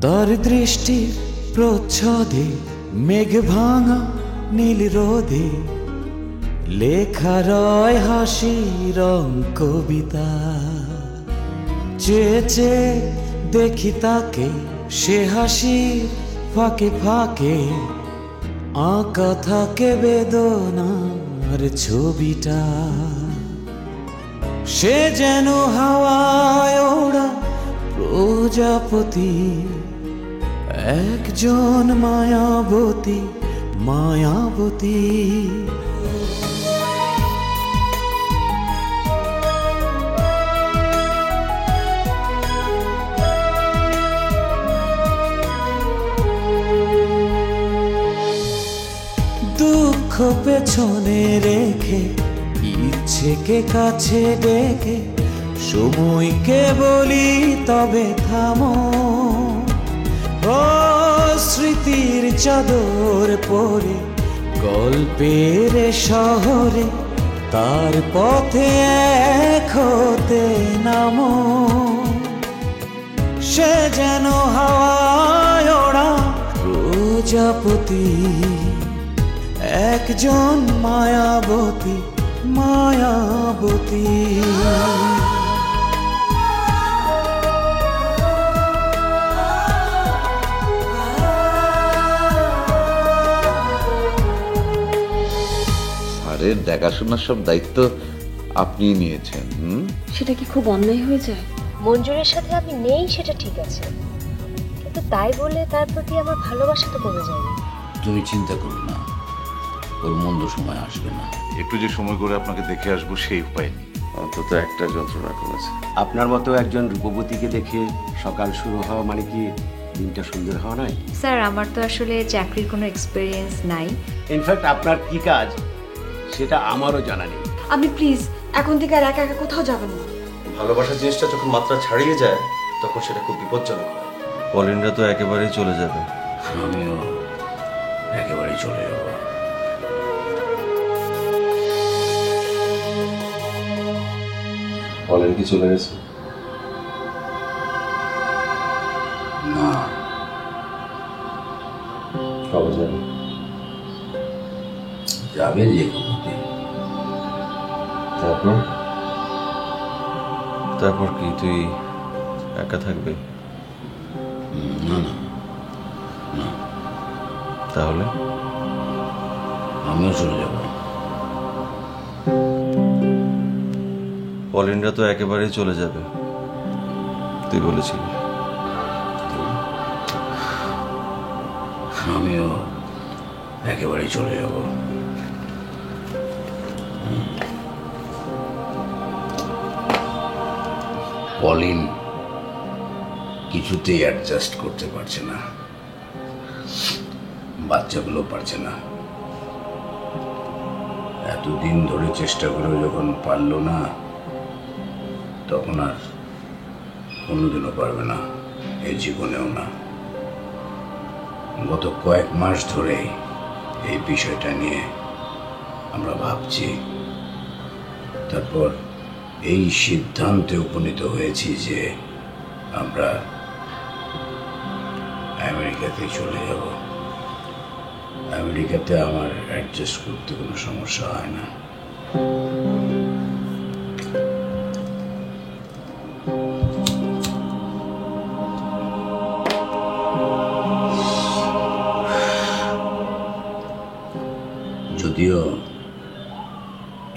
তার দৃষ্টির প্রচ্ছদে মেঘ ভাঙা নীল রোদে লেখা রয় হাসি রং কবিতা। চেয়ে চেয়ে দেখি তাকে, সে হাসির ফাঁকে ফাঁকে আঁকা থাকে বেদনার ছবিটা। সে যেন হাওয়ায় ওড়া প্রজাপতি, একজন মায়াবতী মায়াবতী। দুঃখ পেছনে রেখে, ইচ্ছেকে কাছে ডেকে সময়কে বলি তবে থামো। ও স্মৃতির চাদর পরে গল্পের শহরে তার পথে এক হতে নামো। সে যেন হাওয়ায় ওড়া প্রজাপতি, একজন মায়াবতী মায়াবতী। স্যারের দেখাশোনার সব দায়িত্ব আপনি নিয়েছেন। সেটা কি খুব অন্যায় হয়ে যায়? মঞ্জুরের সাথে আমি নেই সেটা ঠিক আছে, কিন্তু তাই বলে তার প্রতি আমার ভালোবাসা তো কমে যায়নি। তুমি চিন্তা করো না, ওর মন্দ সময় আসবে না। একটু যে সময় করে আপনাকে দেখে আসবো সেই উপায় নেই। অন্তত একটা যন্ত্রণা করেছে। আপনার মতো একজন রূপবতীকে দেখে সকাল শুরু হওয়া মানে কি দিনটা সুন্দর হওয়া নয়? স্যার, আমার তো আসলে চাকরির কোনো এক্সপিরিয়েন্স নাই। ইনফ্যাক্ট আপনার কি কাজ সেটা আমারও জানা নেই। আপনি প্লিজ এখন থেকে আর একা একা কোথাও যাবেন না। ভালোবাসার জিনিসটা যখন মাত্রা ছাড়িয়ে যায় তখন সেটা খুব বিপজ্জনক হয়। পলিনরা তো একেবারেই চলে যাবে। আমিও একেবারেই চলে যাব। পলিন কি চলে গেছে? না, কবে যাবে? যাবে যে কোনো দিন। তারপর তারপর কি তুই একা থাকবে? না না না, তাহলে আমিও চলে যাব। পলিনরা তো একেবারেই চলে যাবে, তুই বলেছিলি। আমিও একেবারেই চলে যাব। পলিন কিছুতেই অ্যাডজাস্ট করতে পারছে না, বাচ্চাগুলো পারছে না। এতদিন ধরে চেষ্টা করে যখন পারলো না, তখন আর কোনোদিনও পারবে না, এই জীবনেও না। গত কয়েক মাস ধরে এই বিষয়টা নিয়ে আমরা ভাবছি, তারপর এই সিদ্ধান্তে উপনীত হয়েছি যে আমরা আমেরিকাতে চলে যাব। আমেরিকাতে আমার অ্যাডজাস্ট করতে কোনো সমস্যা হয় না। যদিও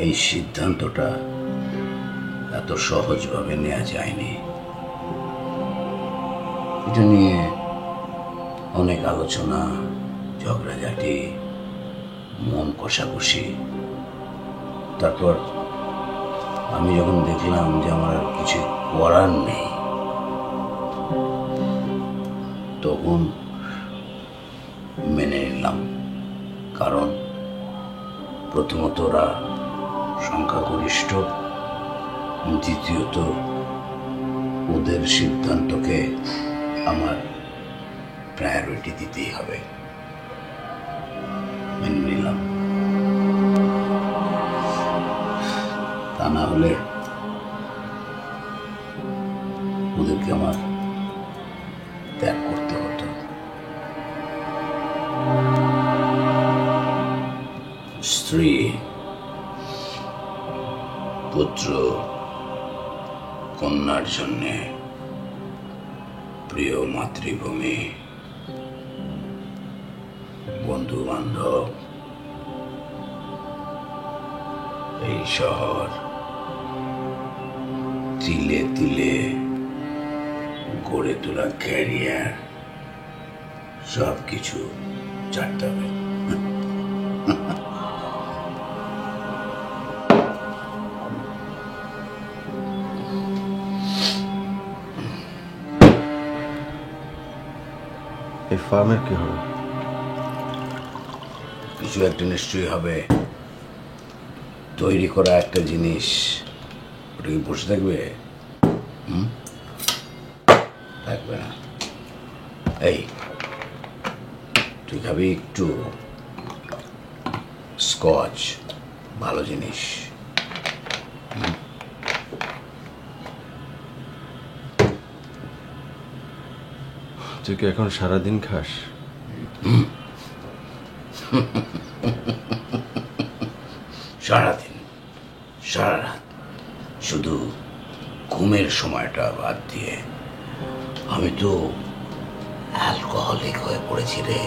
এই সিদ্ধান্তটা এত সহজভাবে নেওয়া যায়নি, এটা নিয়ে অনেক আলোচনা, ঝগড়াঝাটি, মন কষাকষি। তারপর আমি যখন দেখলাম যে আমার আর কিছু করার নেই, তখন মেনে নিলাম। কারণ প্রথমত ওরা সংখ্যাগরিষ্ঠ, দ্বিতীয়ত ওদের সিদ্ধান্তকে আমার প্রায়োরিটি দিতেই হবে। মেনে নিলাম, তা না হলে ওদেরকে আমার ত্যাগ করতে হবে। স্ত্রী, পুত্র, কন্যার জন্যে, প্রিয় মাতৃভূমি, বন্ধু বান্ধব, এই শহর, তিলে তিলে গড়ে তোলা ক্যারিয়ার, সব কিছু ছাড়তে হবে। এই ফার্মের কি হবে? কিছু একটা নিশ্চয়ই হবে। তৈরি করা একটা জিনিস, ওটা কি বসে থাকবে? থাকবে না। এই, তুই খাবি একটু স্কচ, ভালো জিনিস। তুই কি এখন সারাদিন খাস? সারাদিন, সারা রাত, শুধু ঘুমের সময়টা বাদ দিয়ে। আমি তো অ্যালকোহলিক হয়ে পড়েছি রে।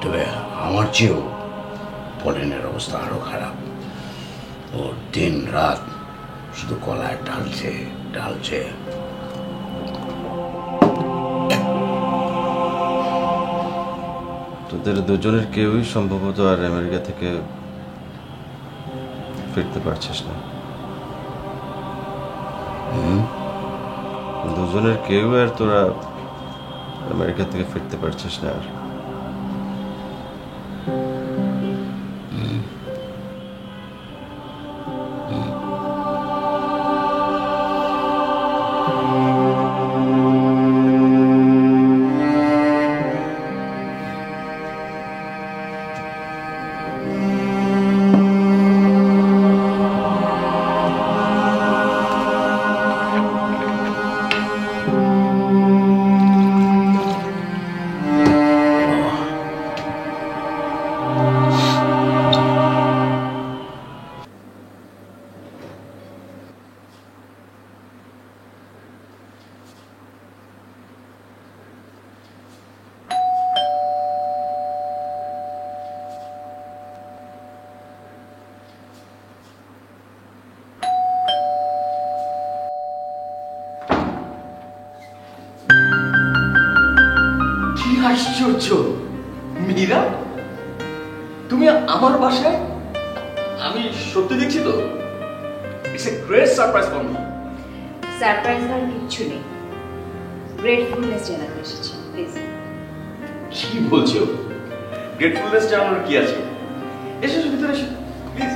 তবে আমার চেয়েও পলেনের অবস্থা আরো খারাপ। ও দিন রাত শুধু গলায় ঢালছে ঢালছে। তোদের দুজনের কেউই সম্ভবত আর আমেরিকা থেকে ফিরতে পারছিস না। দুজনের কেউ আর তোরা আমেরিকা থেকে ফিরতে পারছিস না আর। আশ্চর্য মীরা, তুমি আমার বাসায়? আমি সত্যি দেখছি তো। It's a great surprise for me. Surprise আর কিচ্ছু নেই, গ্রেটফুলনেস জানাতে এসেছি। প্লিজ। কি বলছো? গ্রেটফুলনেস জানানোর কি আছে? এসো ভিতরে এসো প্লিজ।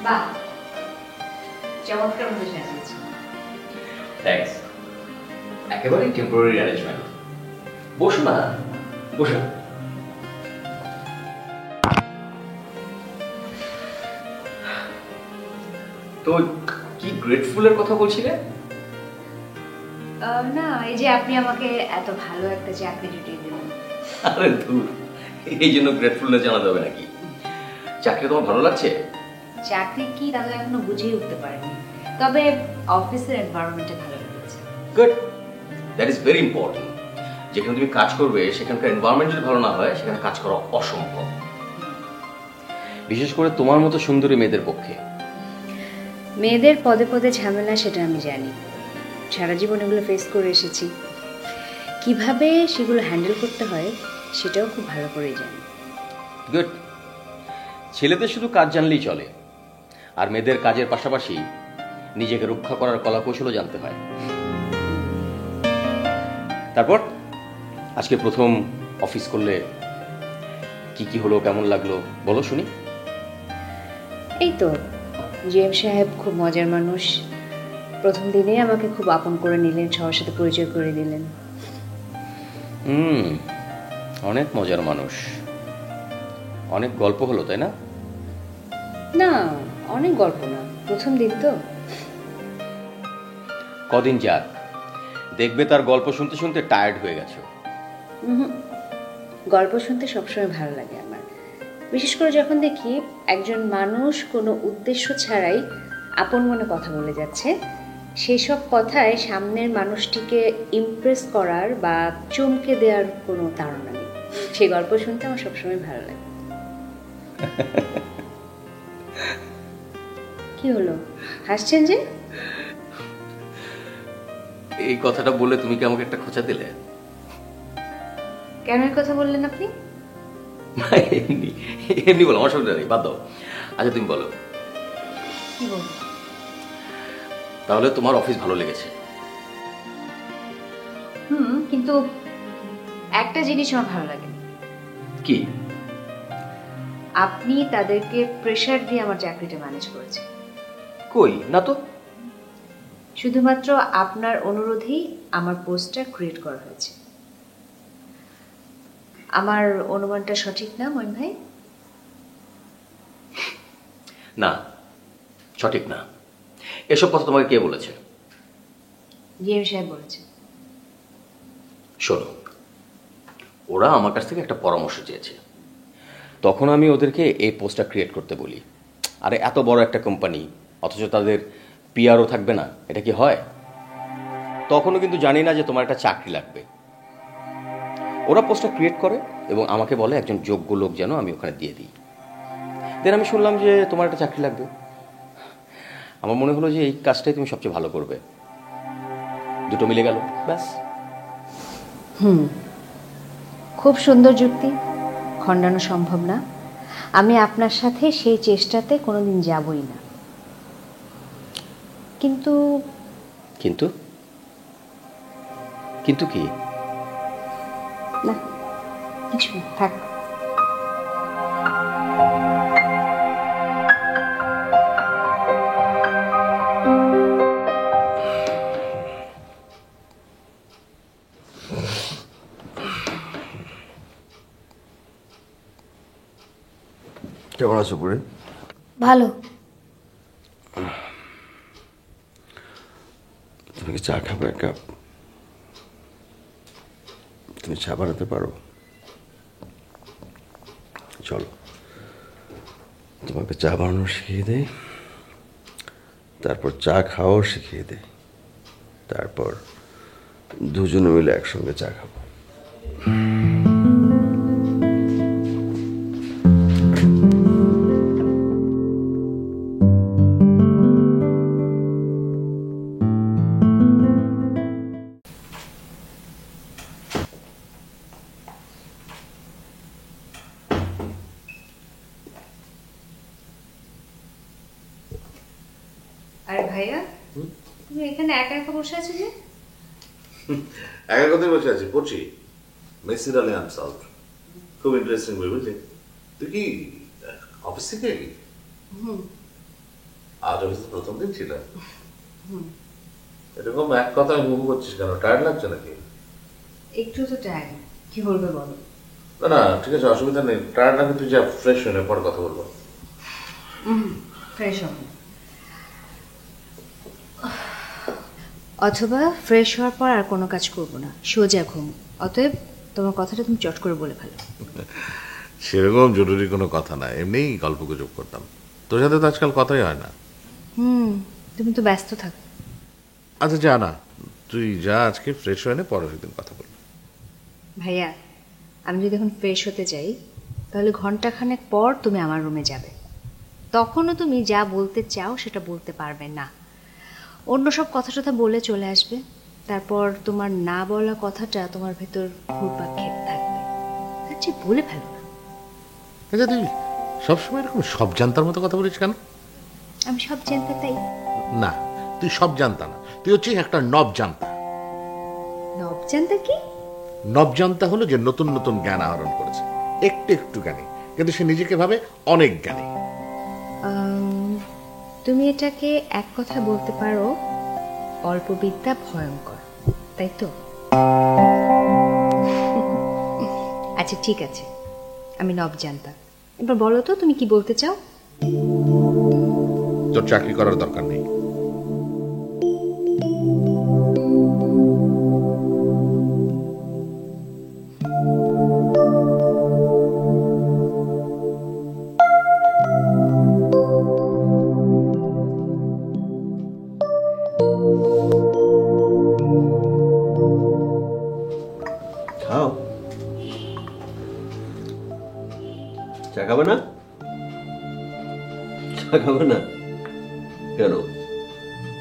বাহ, চমৎকার মতো সাজিয়েছি। থ্যাঙ্কস। একেবারে টেম্পোরারি অ্যারেঞ্জমেন্ট। বসো না, বসো। তো কি গ্রেটফুলের কথা বলছিলে? না, এই যে আপনি আমাকে এত ভালো একটা চাকরি জুটিয়ে দিলেন। আরে ধুর, এই জন্য গ্রেটফুলনেস জানাতে হবে নাকি? চাকরি তোমার ভালো লাগছে? চাকরি কি তা তো এখনো বুঝেই উঠতে পারিনি, তবে অফিসের এনভায়রনমেন্টে ভালো লেগেছে। Good, that is very important. যেখানে তুমি কাজ করবে সেখানকার এনভায়রনমেন্ট যদি ভালো না হয় সেখানে কাজ করা অসম্ভব, বিশেষ করে তোমার মতো সুন্দরী মেয়েদের পক্ষে। মেয়েদের পদে পদে ঝামেলা সেটা আমি জানি, সারা জীবন এগুলো ফেস করে এসেছি। কিভাবে সেগুলো হ্যান্ডেল করতে হয় সেটাও খুব ভালো করেই জানি। গুড। ছেলেদের শুধু কাজ জানলেই চলে, আর মেয়েদের কাজের পাশাপাশি নিজেকে রক্ষা করার কলা কৌশলও জানতে হয়। তারপর আজকে প্রথম অফিস করলে কি কি হলো, কেমন লাগলো বলো শুনি। এই তো, জিএম সাহেব খুব মজার মানুষ। প্রথম দিনে আমাকে খুব আপন করে নিলেন, সবার সাথে পরিচয় করে দিলেন। অনেক মজার মানুষ। অনেক গল্প হলো তাই না? না, অনেক গল্প না, প্রথম দিন তো। কদিন যাক, দেখবে তার গল্প শুনতে শুনতে টায়ার্ড হয়ে গেছো। গল্প শুনতে সবসময় ভালো লাগে আমার, বিশেষ করে যখন দেখি একজন মানুষ কোনো উদ্দেশ্য ছাড়াই আপন মনে কথা বলে যাচ্ছে, সেই সব কথায় সামনের মানুষটিকে ইমপ্রেস করার বা চমকে দেওয়ার কোনো তাড়না নেই। সেই গল্প শুনতে আমার সবসময় ভালো লাগে। কি হলো, হাসছেন যে? এই কথাটা বলে তুমি কি আমাকে একটা খোঁচা দিলে? কেন এই কথা বললেন আপনি? এমনি এমনি বলো, আমার সঙ্গে নেই, বাদ দাও। আচ্ছা তুমি বলো, কি বলবো? তাহলে তোমার অফিস ভালো লেগেছে? কিন্তু একটা জিনিস আমার ভালো লাগেনি। কি? আপনি তাদেরকে প্রেশার দিয়ে আমার চাকরিটা ম্যানেজ করেছেন। কই না তো। শুধুমাত্র আপনার অনুরোধেই আমার পোস্টটা ক্রিয়েট করা হয়েছে। আমার অনুমানটা সঠিক না মইন ভাই? না, সঠিক না। এসব কথা তোমাকে কে বলেছে? জিএম সাহেব বলেছে। শোনো, ওরা আমার কাছ থেকে একটা পরামর্শ চেয়েছে, তখন আমি ওদেরকে এই পোস্টটা ক্রিয়েট করতে বলি। আরে এত বড় একটা কোম্পানি, অথচ তাদের পিআরও থাকবে না, এটা কি হয়? তখনও কিন্তু জানি না যে তোমার একটা চাকরি লাগবে। ওরা পোস্টটা ক্রিয়েট করে এবং আমাকে বলে একজন যোগ্য লোক যেন আমি ওখানে দিয়ে দিই। দেন আমি শুনলাম যে তোমার একটা চাকরি লাগবে। আমার মনে হলো যে এই কাজটাই তুমি সবচেয়ে ভালো করবে। দুটো মিলে গেল, ব্যাস। খুব সুন্দর যুক্তি, খণ্ডানো সম্ভব না। আমি আপনার সাথে সেই চেষ্টাতে কোনোদিন যাবই না। কিন্তু কিন্তু কিন্তু কি? না, কিছু না, থাক। কেমন আছো পুরে? ভালো। তুমি কি চা খাবে এক কাপ? তুমি চা বানাতে পারো? চলো তোমাকে চা বানানো শিখিয়ে দেই, তারপর চা খাওয়াও শিখিয়ে দেই, তারপর দুজনে মিলে একসঙ্গে চা খাবো। আরে ভাইয়া, তুমি এখানে একা একা বসে আছো যে? একা কথাই বসে আছি, পড়ছি মেসির আলী আনসলভড। খুব ইন্টারেস্টিং বই, বুঝলি? তুই কি অফিস থেকে এলি? আজ অফিসে প্রথম দিন ছিল। এরকম এক কথায় মুভ করছিস কেন? টায়ার্ড লাগছে নাকি? একটু তো টায়ার্ড, কি বলবে বলো? না না, ঠিক আছে, অসুবিধা নেই। টায়ার্ড লাগবে, তুই যা, ফ্রেশ হয়ে নে, পরে কথা বলবো। ফ্রেশ হবে, অথবা ফ্রেশ হওয়ার পর আর কোনো কাজ করব না, সোজা ঘুম। অতএব তোমার কথাটা তুমি চট করে বলে ফেলো। সেরকম জরুরি কোনো কথা না, এমনিই গল্প গুজব করতাম। তোর সাথে তো আজকাল কথাই হয় না। তুমি তো ব্যস্ত থাকো। আচ্ছা যা না, তুই যা, আজকে ফ্রেশ হয়ে নে, পরের দিন কথা বলবো। ভাইয়া, আমি যদি এখন ফ্রেশ হতে যাই, তাহলে ঘন্টাখানেক পর তুমি আমার রুমে যাবে। তখনও তুমি যা বলতে চাও সেটা বলতে পারবে না, অন্য সব কথা টথা বলে চলে আসবে। তারপর তোমার না বলা কথাটা তোমার ভেতর ঘুরপাক খেতে থাকবে। আচ্ছা বলে ফেলো না। আচ্ছা তুই সবসময় এরকম সব জানতার মতো কথা বলিস কেন? আমি সব জানতে তাই? না, তুই সব জানতা না, তুই হচ্ছিস একটা নব জানতা। নব জানতে কি? নব জানতা হলো যে নতুন নতুন জ্ঞান আহরণ করেছে, একটু একটু জ্ঞানী, কিন্তু সে নিজেকে ভাবে অনেক জ্ঞানী। তুমি এটাকে এক কথা বলতে পারো, অল্প বিদ্যা ভয়ঙ্কর, তাই তো? আচ্ছা ঠিক আছে, আমি নব জানতা। এবার বলো তো তুমি কি বলতে চাও? তোর চাকরি করার দরকার নেই। খাবে না? চা খাবে না কেন?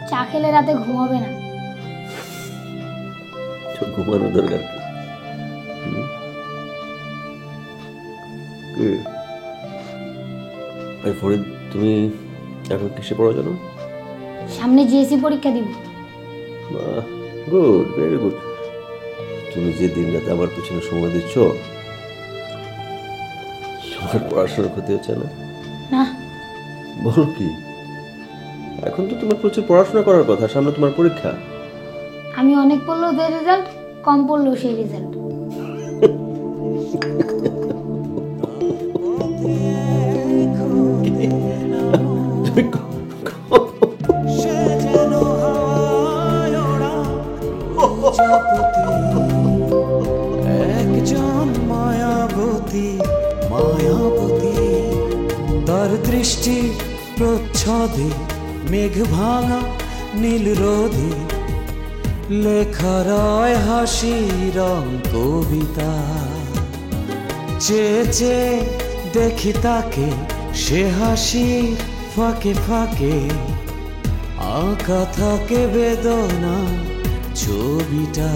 চা খেলে রাতে ঘুমাবে না। ঘুমানোর দরকার কি? ফরিদ, তুমি এখন কিসে পড়ো জানো? সামনে জিএসসি পরীক্ষা দিব। Good, very good. তুমি যে দিন রাতে আমার পিছনে সময় দিচ্ছ, তোমার পড়াশোনার ক্ষতি হচ্ছে না? না। বলো কি? এখন তো তোমার প্রচুর পড়াশোনা করার কথা, সামনে তোমার পরীক্ষা। আমি অনেক পড়লেও যে রেজাল্ট, কম পড়লেও সেই রেজাল্ট। একজন মায়াবতী মায়াবতী, তার দৃষ্টি প্রচ্ছদে মেঘ ভাঙা নীল রোধে লেখা রয় হাসি রং কবিতা। চেয়ে চেয়ে দেখি তাকে, সে হাসির ফাঁকে ফাঁকে আঁকা থাকে বেদনা ছবিটা।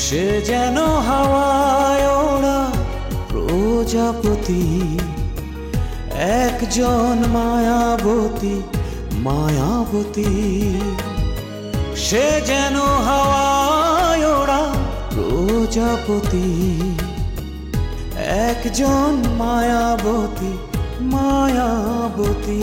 সে যেন হাওয়ায় ওড়া প্রজাপতি, একজন মায়াবতী মায়াবতী। সে যেন হাওয়ায় ওড়া প্রজাপতি, একজন মায়াবতী মায়াবতী।